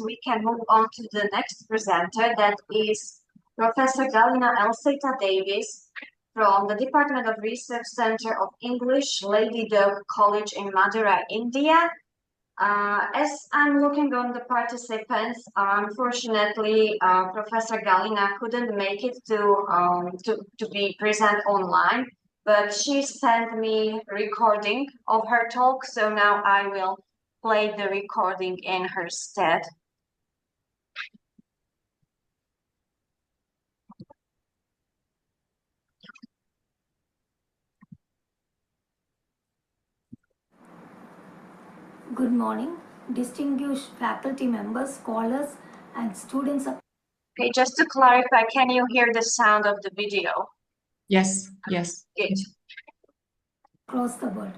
we can move on to the next presenter, that is Professor Galina E Davies from the Department of Research Center of English, Lady Doak College in Madurai, India. As I'm looking on the participants, unfortunately, Professor Galina couldn't make it to be present online, but she sent me recording of her talk, so now I will play the recording in her stead. Good morning, distinguished faculty members, scholars, and students. Okay, just to clarify, can you hear the sound of the video? Yes. Good. Across the world.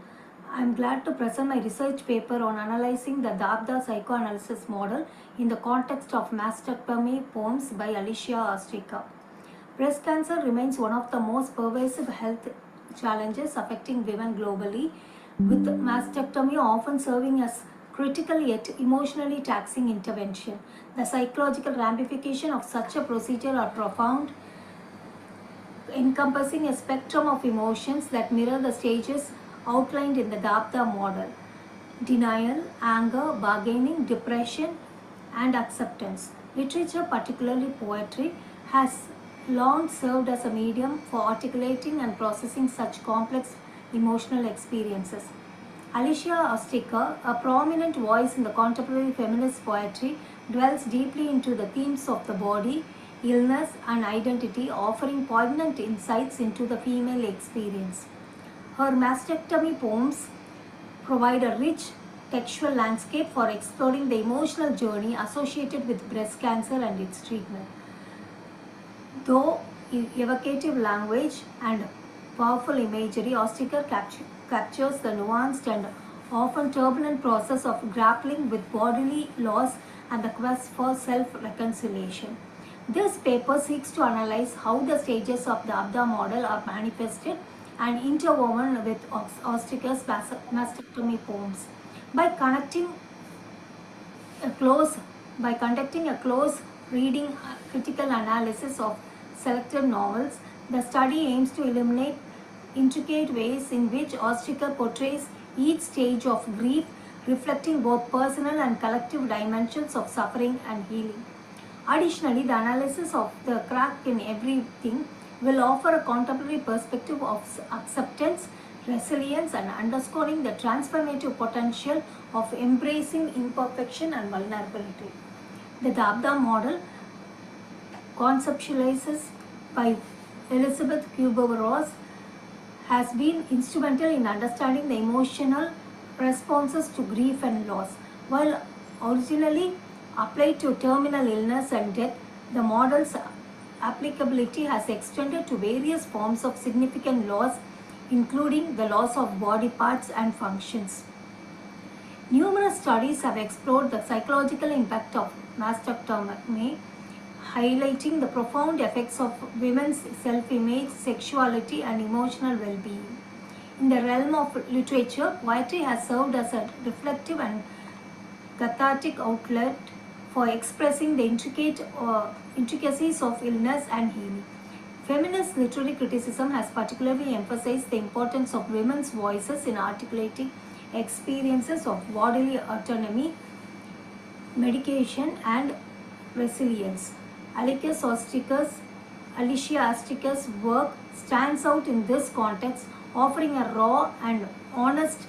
I am glad to present my research paper on analyzing the DABDA psychoanalysis model in the context of mastectomy poems by Alicia Ostriker. Breast cancer remains one of the most pervasive health challenges affecting women globally, with mastectomy often serving as critical yet emotionally taxing intervention. The psychological ramifications of such a procedure are profound, encompassing a spectrum of emotions that mirror the stages outlined in the DABDA model: denial, anger, bargaining, depression, and acceptance. Literature, particularly poetry, has long served as a medium for articulating and processing such complex emotional experiences. Alicia Ostriker, a prominent voice in the contemporary feminist poetry, dwells deeply into the themes of the body, illness, and identity, offering poignant insights into the female experience. Her mastectomy poems provide a rich textual landscape for exploring the emotional journey associated with breast cancer and its treatment. Though evocative language and powerful imagery, Ostriker captures the nuanced and often turbulent process of grappling with bodily loss and the quest for self-reconciliation. This paper seeks to analyze how the stages of the DABDA model are manifested and interwoven with Ostriker's mastectomy poems. By conducting a close reading critical analysis of selected novels, the study aims to illuminate intricate ways in which Ostriker portrays each stage of grief, reflecting both personal and collective dimensions of suffering and healing. Additionally, the analysis of the crack in everything will offer a contemporary perspective of acceptance, resilience, and underscoring the transformative potential of embracing imperfection and vulnerability. The DABDA model, conceptualized by Elizabeth Kubler-Ross, has been instrumental in understanding the emotional responses to grief and loss. While originally applied to terminal illness and death, the model's applicability has extended to various forms of significant loss, including the loss of body parts and functions. Numerous studies have explored the psychological impact of mastectomy, highlighting the profound effects of women's self-image, sexuality, and emotional well-being. In the realm of literature, poetry has served as a reflective and cathartic outlet for expressing the intricacies of illness and healing. Feminist literary criticism has particularly emphasized the importance of women's voices in articulating experiences of bodily autonomy, medication, and resilience. Alicia Ostriker's work stands out in this context, offering a raw and honest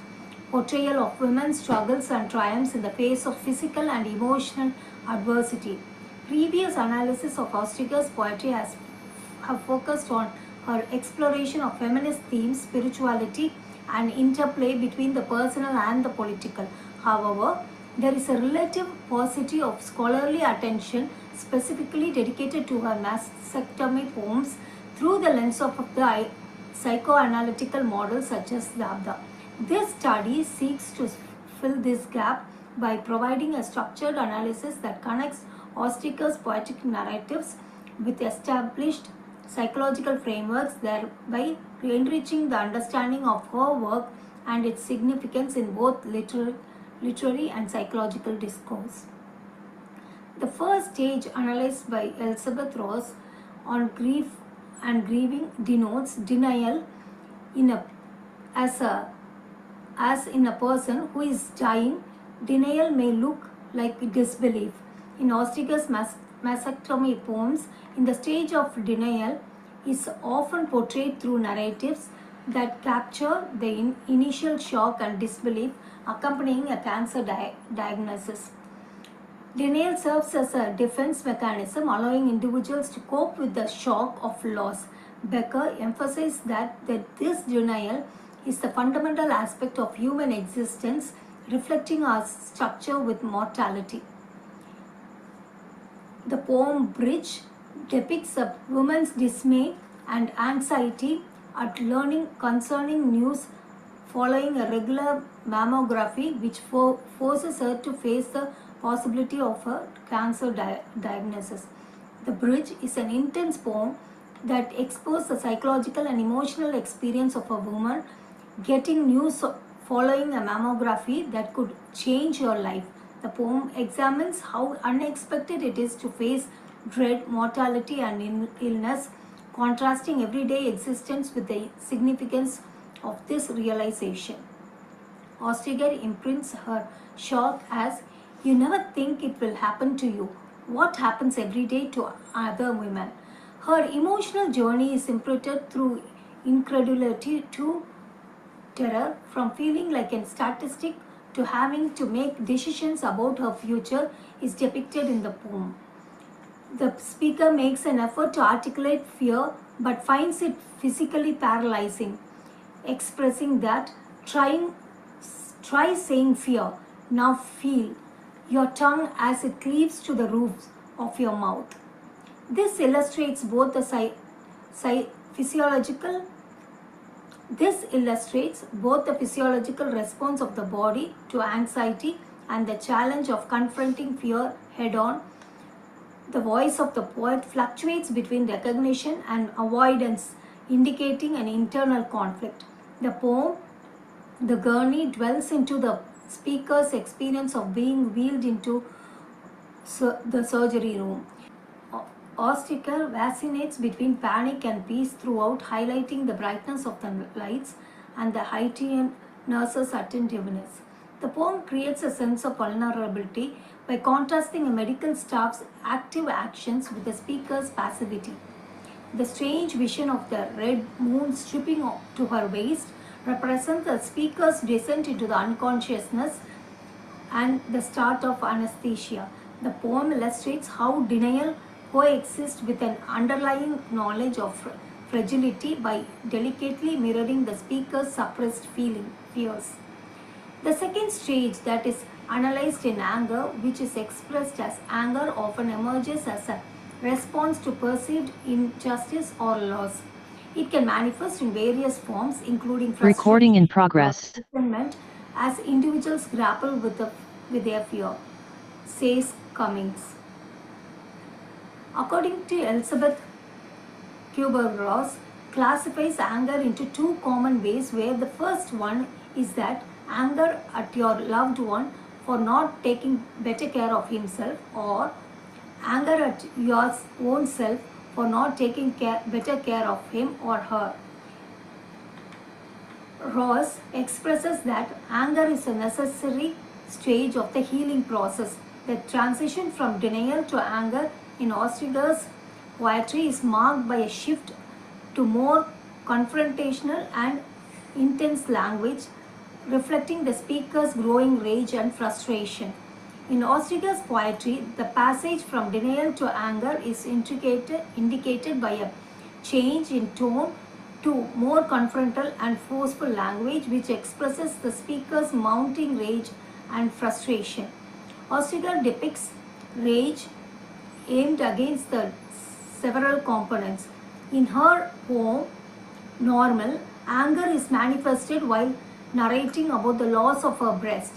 portrayal of women's struggles and triumphs in the face of physical and emotional adversity. Previous analysis of Ostriker's poetry have focused on her exploration of feminist themes, spirituality, and interplay between the personal and the political. However, there is a relative paucity of scholarly attention specifically dedicated to her mastectomy poems through the lens of the psychoanalytical models such as DABDA. This study seeks to fill this gap by providing a structured analysis that connects Ostriker's poetic narratives with established psychological frameworks, thereby enriching the understanding of her work and its significance in both literary and psychological discourse. The first stage, analyzed by Elizabeth Ross on grief and grieving, denotes denial in a, as a as in a person who is dying. Denial may look like disbelief. In Ostriker's mastectomy poems, in the stage of denial is often portrayed through narratives that capture the initial shock and disbelief accompanying a cancer diagnosis. Denial serves as a defense mechanism, allowing individuals to cope with the shock of loss. Becker emphasized that this denial is the fundamental aspect of human existence, reflecting our structure with mortality. The poem Bridge depicts a woman's dismay and anxiety at learning concerning news following a regular mammography, which forces her to face the possibility of a cancer diagnosis. The Bridge is an intense poem that explores the psychological and emotional experience of a woman getting news following a mammography that could change your life. The poem examines how unexpected it is to face dread, mortality, and illness, contrasting everyday existence with the significance of this realization. Ostriker imprints her shock as, "You never think it will happen to you. What happens every day to other women?" Her emotional journey is imprinted through incredulity to terror, from feeling like a statistic to having to make decisions about her future, is depicted in the poem. The speaker makes an effort to articulate fear but finds it physically paralyzing, expressing that try saying fear, now feel your tongue as it cleaves to the roofs of your mouth. This illustrates both the physiological response of the body to anxiety and the challenge of confronting fear head on. The voice of the poet fluctuates between recognition and avoidance, indicating an internal conflict. The poem, The Gurney, dwells into the speaker's experience of being wheeled into the surgery room. Ostriker vacillates between panic and peace throughout, highlighting the brightness of the lights and the heightened nurse's attentiveness. The poem creates a sense of vulnerability by contrasting a medical staff's active actions with the speaker's passivity. The strange vision of the red moon stripping to her waist represents the speaker's descent into the unconsciousness and the start of anesthesia. The poem illustrates how denial coexists with an underlying knowledge of fragility by delicately mirroring the speaker's suppressed fears. The second stage, that is analyzed in anger, which is expressed as anger, often emerges as a response to perceived injustice or loss. It can manifest in various forms, including frustration, recording in progress, resentment, as individuals grapple with their fear, says Cummings. According to Elizabeth Kubler-Ross, classifies anger into two common ways, where the first one is that anger at your loved one for not taking better care of himself, or anger at your own self for not taking better care of him or her. Ross expresses that anger is a necessary stage of the healing process. The transition from denial to anger in Ostriker's poetry is marked by a shift to more confrontational and intense language, reflecting the speaker's growing rage and frustration. In Ostriker's poetry, the passage from denial to anger is indicated by a change in tone to more confrontal and forceful language, which expresses the speaker's mounting rage and frustration. Ostriker depicts rage aimed against the several components. In her poem, Normal, anger is manifested while narrating about the loss of her breast.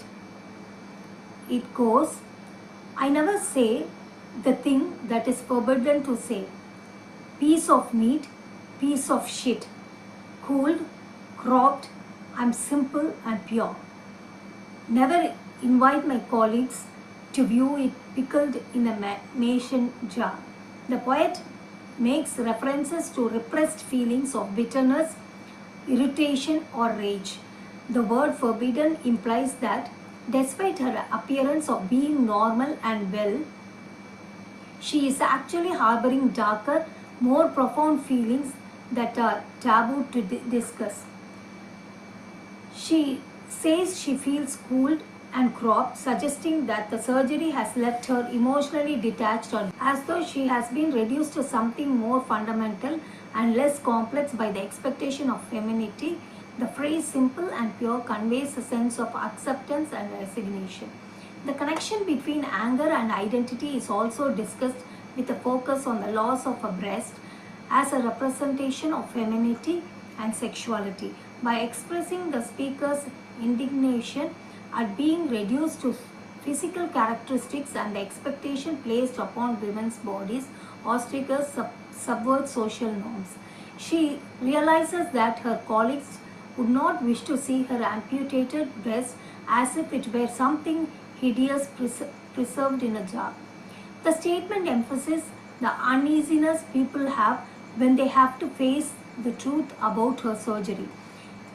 It goes, "I never say the thing that is forbidden to say. Piece of meat, piece of shit. Cooled, cropped, I'm simple and pure. Never invite my colleagues to view it pickled in a mason jar. The poet makes references to repressed feelings of bitterness, irritation, or rage. The word forbidden implies that, despite her appearance of being normal and well, she is actually harboring darker, more profound feelings that are taboo to discuss. She says she feels cooled and cropped, suggesting that the surgery has left her emotionally detached, or as though she has been reduced to something more fundamental and less complex by the expectation of femininity. The phrase simple and pure conveys a sense of acceptance and resignation. The connection between anger and identity is also discussed with a focus on the loss of a breast as a representation of femininity and sexuality. By expressing the speaker's indignation at being reduced to physical characteristics and the expectation placed upon women's bodies, Ostriker subverts social norms. She realizes that her colleagues would not wish to see her amputated breast as if it were something hideous preserved in a jar. The statement emphasizes the uneasiness people have when they have to face the truth about her surgery.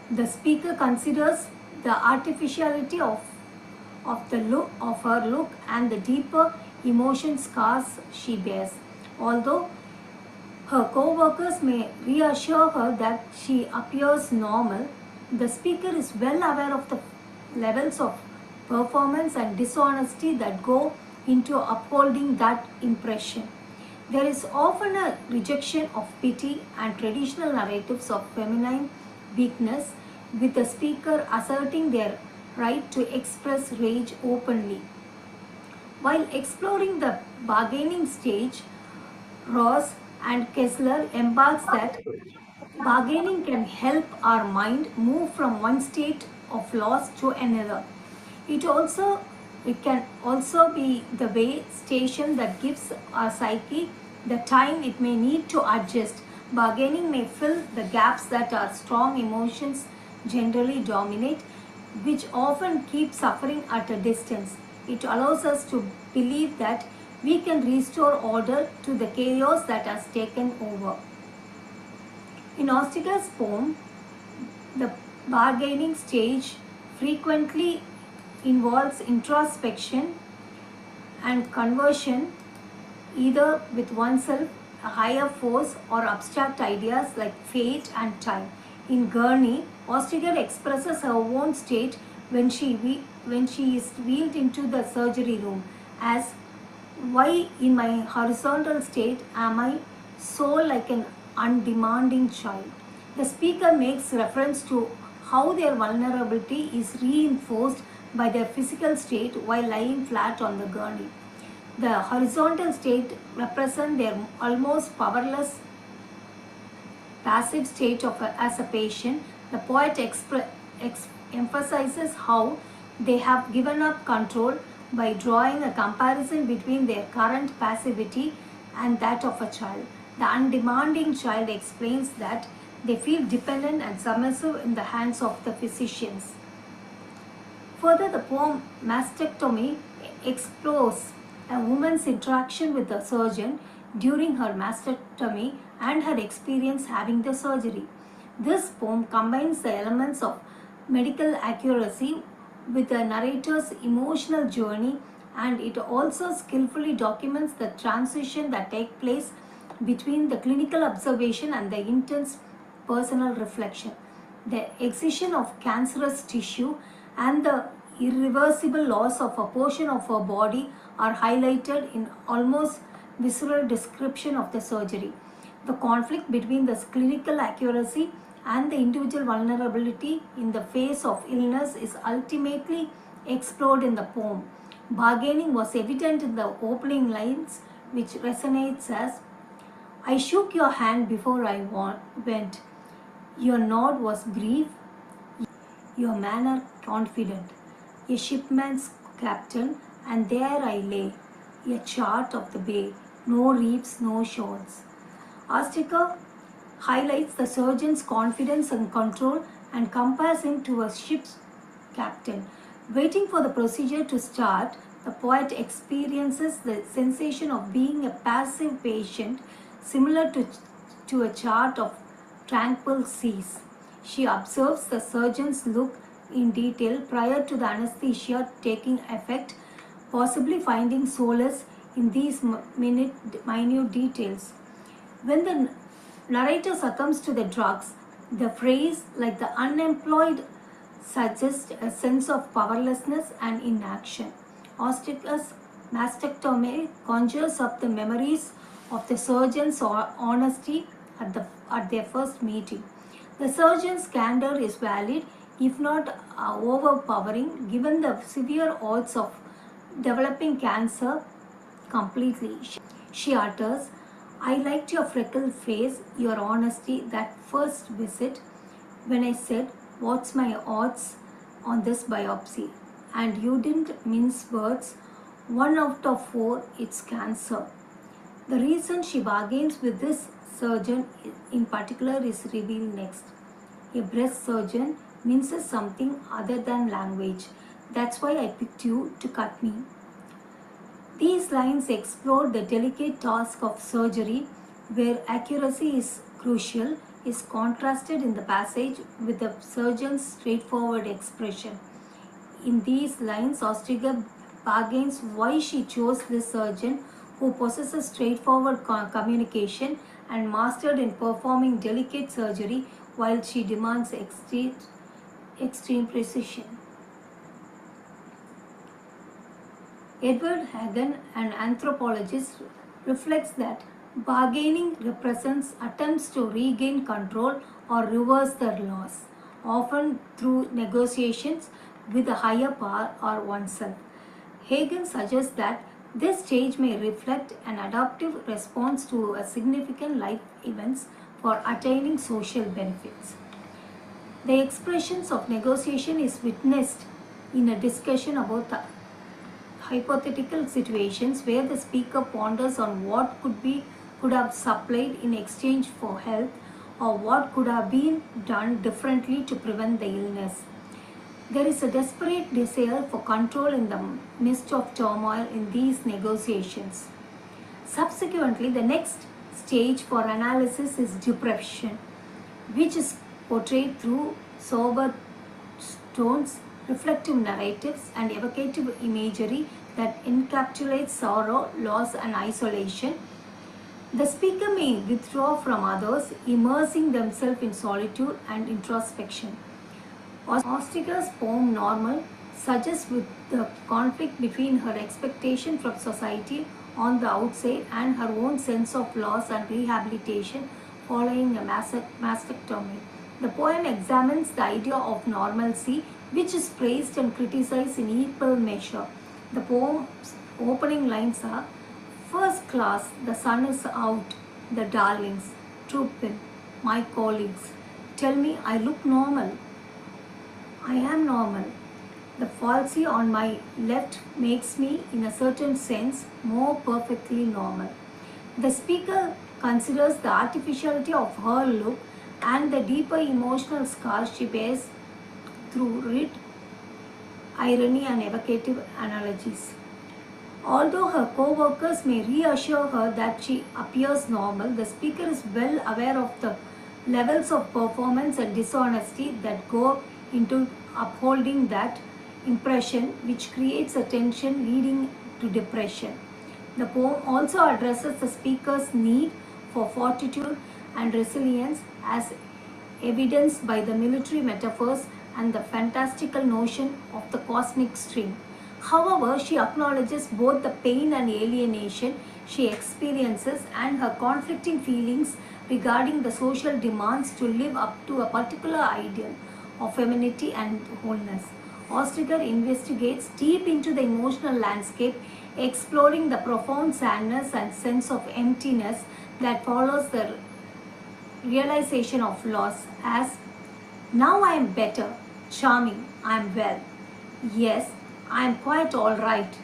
The speaker considers the artificiality of her look and the deeper emotion scars she bears. Although her co-workers may reassure her that she appears normal, the speaker is well aware of the levels of performance and dishonesty that go into upholding that impression. There is often a rejection of pity and traditional narratives of feminine weakness, with the speaker asserting their right to express rage openly. While exploring the bargaining stage, Ross and Kessler embarks that bargaining can help our mind move from one state of loss to another. It can also be the way station that gives our psyche the time it may need to adjust. Bargaining may fill the gaps that our strong emotions generally dominate, which often keep suffering at a distance. It allows us to believe that we can restore order to the chaos that has taken over. In Ostriker's poem, the bargaining stage frequently involves introspection and conversion, either with oneself, a higher force, or abstract ideas like fate and time. In Gurney, Ostriker expresses her own state when she is wheeled into the surgery room as, "Why in my horizontal state am I so like an undemanding child?" The speaker makes reference to how their vulnerability is reinforced by their physical state while lying flat on the gurney. The horizontal state represents their almost powerless passive state as a patient. The poet emphasizes how they have given up control by drawing a comparison between their current passivity and that of a child. The undemanding child explains that they feel dependent and submissive in the hands of the physicians. Further, the poem Mastectomy explores a woman's interaction with the surgeon during her mastectomy and her experience having the surgery. This poem combines the elements of medical accuracy with the narrator's emotional journey, and it also skillfully documents the transition that takes place between the clinical observation and the intense personal reflection. The excision of cancerous tissue and the irreversible loss of a portion of her body are highlighted in almost visceral description of the surgery. The conflict between the clinical accuracy and the individual vulnerability in the face of illness is ultimately explored in the poem. Bargaining was evident in the opening lines, which resonates as, "I shook your hand before I went. Your nod was brief, your manner confident. A shipman's captain, and there I lay, a chart of the bay, no reefs, no shores." Ostriker highlights the surgeon's confidence and control and compares him to a ship's captain. Waiting for the procedure to start, The poet experiences the sensation of being a passive patient, similar to a chart of tranquil seas. She observes the surgeon's look in detail prior to the anesthesia taking effect, possibly finding solace in these minute details. When the narrator succumbs to the drugs, the phrase, like the unemployed, suggests a sense of powerlessness and inaction. Ostriker's mastectomy conjures up the memories of the surgeon's honesty at their first meeting. The surgeon's candor is valid, if not overpowering, given the severe odds of developing cancer completely. She utters, "I liked your freckled face, your honesty, that first visit, when I said, 'What's my odds on this biopsy?' And you didn't mince words. 1 out of 4, it's cancer." The reason she bargains with this surgeon in particular is revealed next. A breast surgeon minces something other than language. "That's why I picked you to cut me." These lines explore the delicate task of surgery, where accuracy is crucial, is contrasted in the passage with the surgeon's straightforward expression. In these lines, Ostriker bargains why she chose this surgeon, who possesses straightforward communication and mastered in performing delicate surgery, while she demands extreme precision. Edward Hagen, an anthropologist, reflects that bargaining represents attempts to regain control or reverse their loss, often through negotiations with a higher power or oneself. Hagen suggests that this stage may reflect an adaptive response to a significant life events for attaining social benefits. The expressions of negotiation is witnessed in a discussion about the hypothetical situations where the speaker ponders on what could have supplied in exchange for health, or what could have been done differently to prevent the illness. There is a desperate desire for control in the midst of turmoil in these negotiations. Subsequently, the next stage for analysis is depression, which is portrayed through sober tones, reflective narratives, and evocative imagery that encapsulates sorrow, loss, and isolation. The speaker may withdraw from others, immersing themselves in solitude and introspection. Ostriker's poem Normal suggests with the conflict between her expectation from society on the outside and her own sense of loss and rehabilitation following a mastectomy. The poem examines the idea of normalcy, which is praised and criticized in equal measure. The poem's opening lines are, "First class, the sun is out, the darlings, troop in, my colleagues, tell me I look normal. I am normal. The falsy on my left makes me, in a certain sense, more perfectly normal." The speaker considers the artificiality of her look and the deeper emotional scars she bears through wit, irony, and evocative analogies. Although her co-workers may reassure her that she appears normal, the speaker is well aware of the levels of performance and dishonesty that go into upholding that impression, which creates a tension leading to depression. The poem also addresses the speaker's need for fortitude and resilience, as evidenced by the military metaphors and the fantastical notion of the cosmic stream. However, she acknowledges both the pain and alienation she experiences and her conflicting feelings regarding the social demands to live up to a particular ideal of femininity and wholeness. Ostriker investigates deep into the emotional landscape, exploring the profound sadness and sense of emptiness that follows the realization of loss, as, "Now I am better, charming, I am well. Yes, I am quite all right.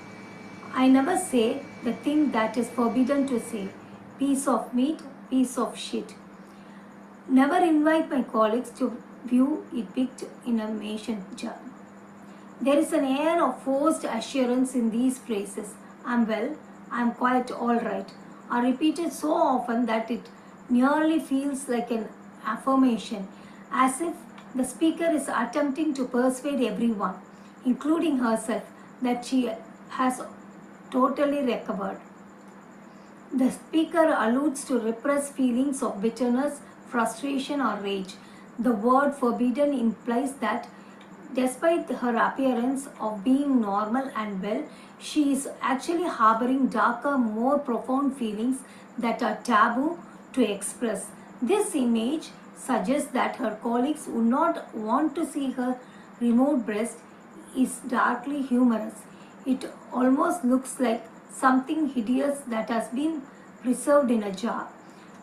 I never say the thing that is forbidden to say. Piece of meat, piece of shit. Never invite my colleagues to view it picked in a mason jar." There is an air of forced assurance in these phrases. I'm well, I'm quite alright, are repeated so often that it nearly feels like an affirmation, as if the speaker is attempting to persuade everyone, including herself, that she has totally recovered. The speaker alludes to repressed feelings of bitterness, frustration, or rage. The word forbidden implies that despite her appearance of being normal and well, she is actually harboring darker, more profound feelings that are taboo to express. This image suggests that her colleagues would not want to see her removed breast is darkly humorous. It almost looks like something hideous that has been preserved in a jar.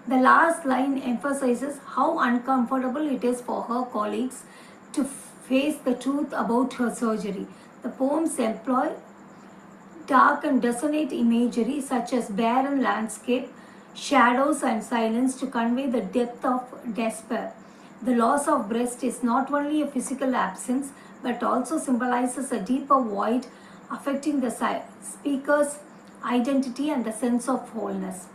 The last line emphasizes how uncomfortable it is for her colleagues to face the truth about her surgery. The poems employ dark and dissonant imagery such as barren landscape, shadows and silence to convey the depth of despair. The loss of breast is not only a physical absence but also symbolizes a deeper void affecting the speaker's identity and the sense of wholeness.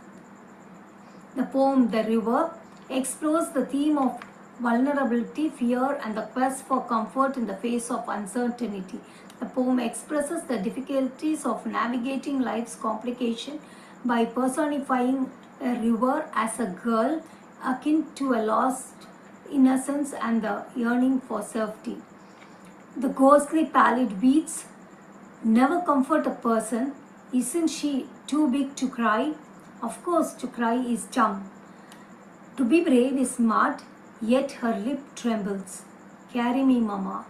The poem The River explores the theme of vulnerability, fear, and the quest for comfort in the face of uncertainty. The poem expresses the difficulties of navigating life's complication by personifying a river as a girl akin to a lost innocence and the yearning for safety. The ghostly pallid beats never comfort a person. Isn't she too big to cry? Of course, to cry is dumb. To be brave is smart, yet her lip trembles. Carry me, Mama.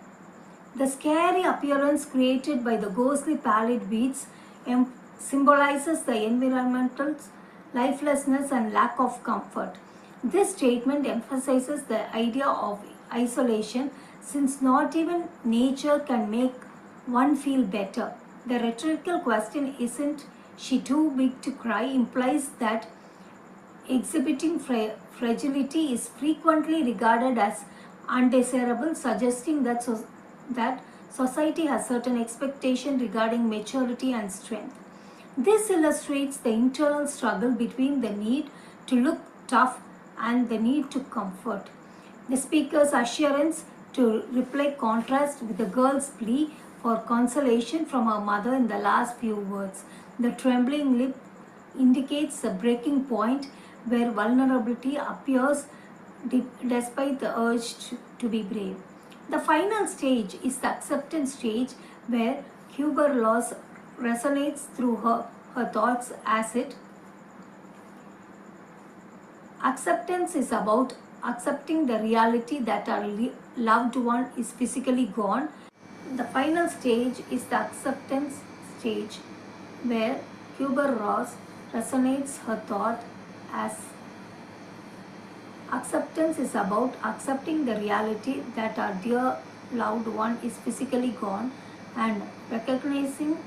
The scary appearance created by the ghostly pallid beads symbolizes the environmental lifelessness and lack of comfort. This statement emphasizes the idea of isolation, since not even nature can make one feel better. The rhetorical question, isn't she too big to cry, implies that exhibiting fragility is frequently regarded as undesirable, suggesting that society has certain expectations regarding maturity and strength. This illustrates the internal struggle between the need to look tough and the need to comfort. The speaker's assurance to reply contrasts with the girl's plea for consolation from her mother in the last few words. The trembling lip indicates a breaking point where vulnerability appears despite the urge to be brave. The final stage is the acceptance stage, where Huber loss resonates through her thoughts as it. Acceptance is about accepting the reality that our loved one is physically gone. The final stage is the acceptance stage, where Kübler-Ross resonates her thought as acceptance is about accepting the reality that our dear loved one is physically gone and recognizing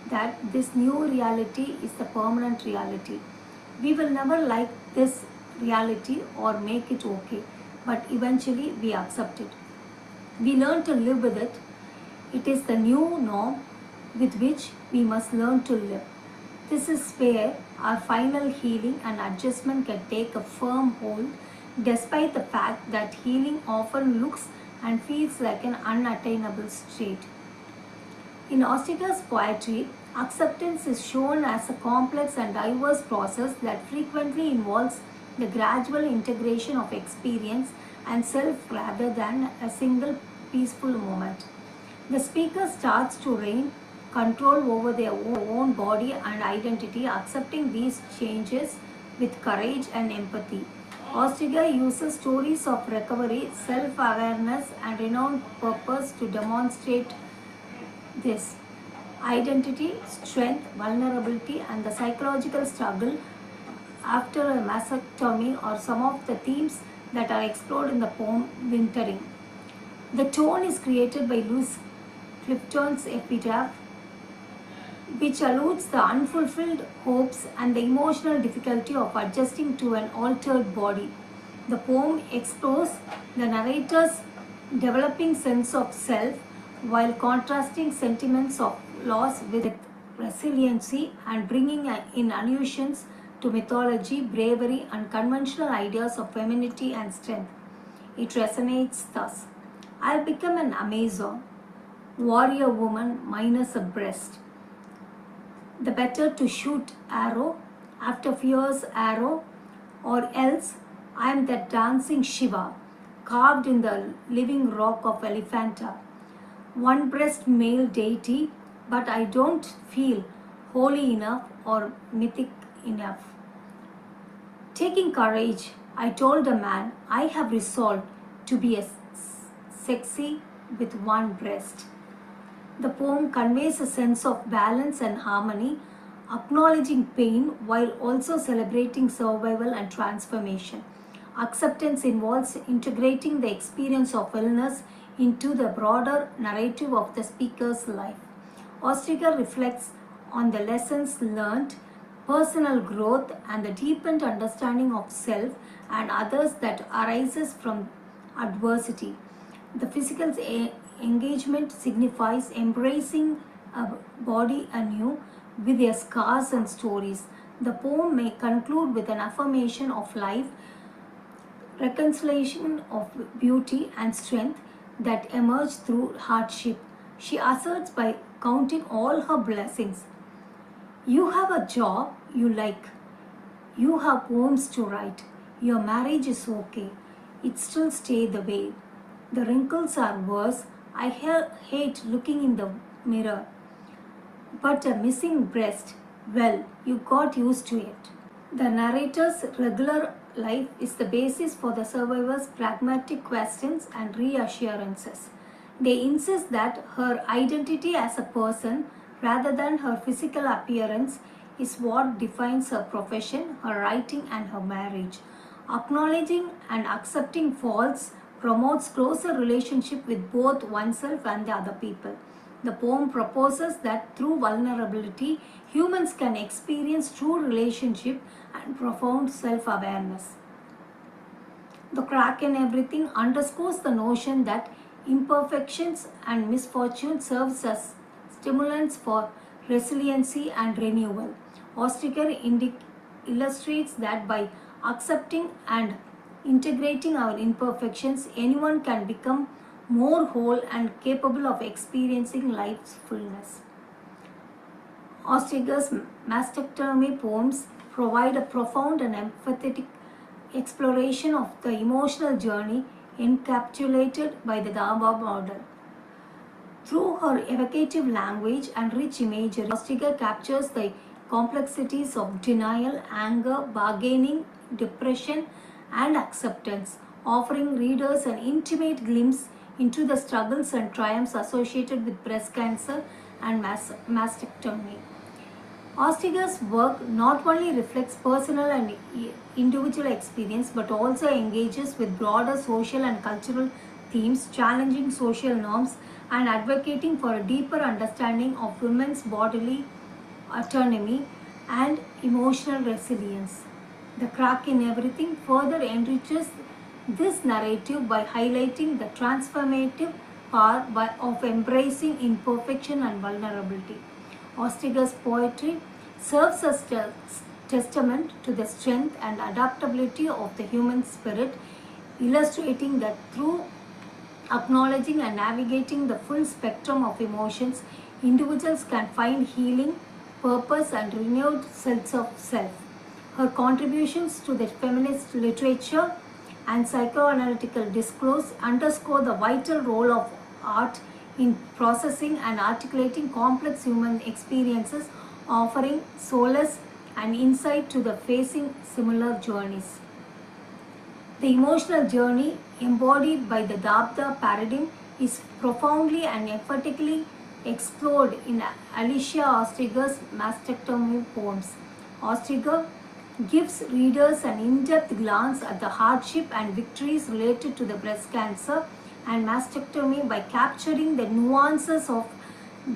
that this new reality is the permanent reality. We will never like this reality or make it okay, but eventually we accept it. We learn to live with it. It is the new norm with which we must learn to live. This is where our final healing and adjustment can take a firm hold, despite the fact that healing often looks and feels like an unattainable state. In Ostriker's poetry, acceptance is shown as a complex and diverse process that frequently involves the gradual integration of experience and self rather than a single peaceful moment. The speaker starts to regain control over their own body and identity, accepting these changes with courage and empathy. Ostriker uses stories of recovery, self-awareness, and renowned purpose to demonstrate this. Identity, strength, vulnerability, and the psychological struggle after a mastectomy are some of the themes that are explored in the poem Wintering. The tone is created by Louis Clifton's epitaph, which alludes the unfulfilled hopes and the emotional difficulty of adjusting to an altered body. The poem explores the narrator's developing sense of self, while contrasting sentiments of loss with resiliency and bringing in allusions to mythology, bravery, and conventional ideas of femininity and strength. It resonates thus: I'll become an Amazon, warrior woman minus a breast. The better to shoot arrow after fierce arrow, or else I am that dancing Shiva, carved in the living rock of Elephanta, one breast male deity, but I don't feel holy enough or mythic enough. Taking courage, I told a man I have resolved to be a sexy with one breast. The poem conveys a sense of balance and harmony, acknowledging pain while also celebrating survival and transformation. Acceptance involves integrating the experience of illness into the broader narrative of the speaker's life. Ostriker reflects on the lessons learned, personal growth, and the deepened understanding of self and others that arises from adversity. The physical engagement signifies embracing a body anew with their scars and stories. The poem may conclude with an affirmation of life, reconciliation of beauty and strength that emerge through hardship. She asserts by counting all her blessings. You have a job you like. You have poems to write. Your marriage is okay. It still stays the way. The wrinkles are worse. I hate looking in the mirror. But a missing breast, well, you got used to it. The narrator's regular life is the basis for the survivor's pragmatic questions and reassurances. They insist that her identity as a person, rather than her physical appearance, is what defines her profession, her writing, and her marriage. Acknowledging and accepting faults promotes closer relationship with both oneself and the other people. The poem proposes that through vulnerability, humans can experience true relationship and profound self-awareness. The Crack in Everything underscores the notion that imperfections and misfortune serves as stimulants for resiliency and renewal. Ostriker illustrates that by accepting and integrating our imperfections, anyone can become more whole and capable of experiencing life's fullness. Ostriker's mastectomy poems provide a profound and empathetic exploration of the emotional journey encapsulated by the DABDA model. Through her evocative language and rich imagery, Ostriker captures the complexities of denial, anger, bargaining, depression, and acceptance, offering readers an intimate glimpse into the struggles and triumphs associated with breast cancer and mastectomy. Ostriker's work not only reflects personal and individual experience but also engages with broader social and cultural themes, challenging social norms and advocating for a deeper understanding of women's bodily autonomy and emotional resilience. The Crack in Everything further enriches this narrative by highlighting the transformative power of embracing imperfection and vulnerability. Ostriker's poetry serves as a testament to the strength and adaptability of the human spirit, illustrating that through acknowledging and navigating the full spectrum of emotions, individuals can find healing, purpose, and renewed sense of self. Her contributions to the feminist literature and psychoanalytical discourse underscore the vital role of art in processing and articulating complex human experiences, offering solace and insight to the facing similar journeys. The emotional journey embodied by the DABDA paradigm is profoundly and emphatically explored in Alicia Ostriker's mastectomy poems. Ostriker gives readers an in-depth glance at the hardship and victories related to the breast cancer and mastectomy by capturing the nuances of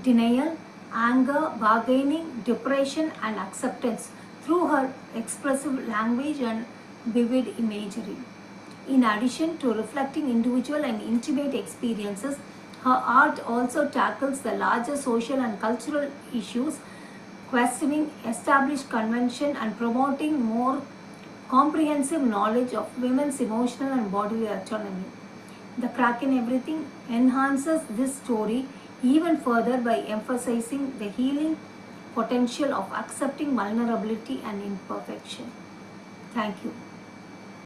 denial, anger, bargaining, depression, and acceptance through her expressive language and vivid imagery. In addition to reflecting individual and intimate experiences, Her art also tackles the larger social and cultural issues, questioning established convention and promoting more comprehensive knowledge of women's emotional and bodily autonomy. The Crack in Everything enhances this story even further by emphasizing the healing potential of accepting vulnerability and imperfection. Thank you.